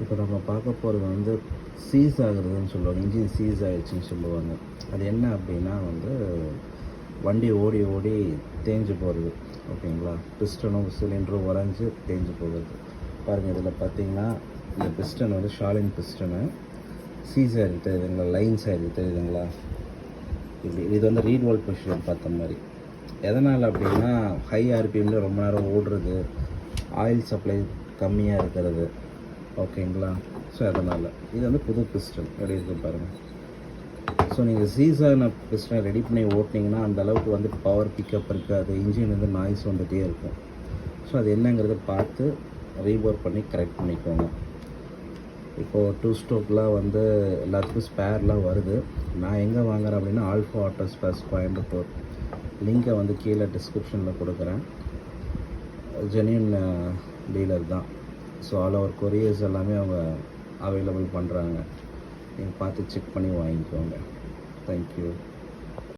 இப்போ நம்ம பார்க்க போகிறது வந்து சீஸ் ஆகுறதுன்னு சொல்லுவாங்க, இன்ஜின் சீஸ் ஆகிடுச்சின்னு சொல்லுவாங்க. அது என்ன அப்படின்னா வந்து வண்டி ஓடி ஓடி தேஞ்சு போகிறது. ஓகேங்களா, பிஸ்டனும் சிலிண்டரும் உறைஞ்சி தேஞ்சு போகிறது. பாருங்கள், இதில் பார்த்தீங்கன்னா இந்த பிஸ்டன் வந்து ஷாலின் பிஸ்டனு சீஸ் ஆகிடுது தெரியுதுங்களா, லைன்ஸ் ஆகிடுது தெரியுதுங்களா. இப்படி இது வந்து ரீட் வால்வ் பொசிஷன் பார்த்த மாதிரி. எதனால் அப்படின்னா ஹை ஆர்பிஎம்மில் ரொம்ப நேரம் ஓடுறது, ஆயில் சப்ளை கம்மியாக இருக்கிறது. ஓகேங்களா, ஸோ அதனால் இது வந்து புது பிஸ்டன் எப்படி இருக்குது பாருங்கள். ஸோ நீங்கள் சீஸான பிஸ்டனை ரெடி பண்ணி ஓட்டினீங்கன்னா அந்த அளவுக்கு வந்து பவர் பிக்கப் இருக்காது, இன்ஜின் வந்து நாய்ஸ் வந்துகிட்டே இருக்கும். ஸோ அது என்னங்கிறத பார்த்து ரீபோர் பண்ணி கரெக்ட் பண்ணிக்கோங்க. இப்போது 2 ஸ்ட்ரோக்லாம் வந்து எல்லாத்துக்கும் ஸ்பேர்லாம் வருது. நான் எங்கே வாங்குகிறேன் அப்படின்னா ஆல்ஃபா ஆட்டோ ஸ்பேர்ஸ் கோயம்புத்தூர். லிங்கை வந்து கீழே டிஸ்கிரிப்ஷனில் கொடுக்குறேன். ஜென்யூன் டீலர் தான். ஸோ ஆல் ஓவர் கொரியர்ஸ் எல்லாமே அவங்க அவைலபிள் பண்ணுறாங்க. நீங்கள் பார்த்து செக் பண்ணி வாங்கிக்கோங்க. தேங்க்யூ.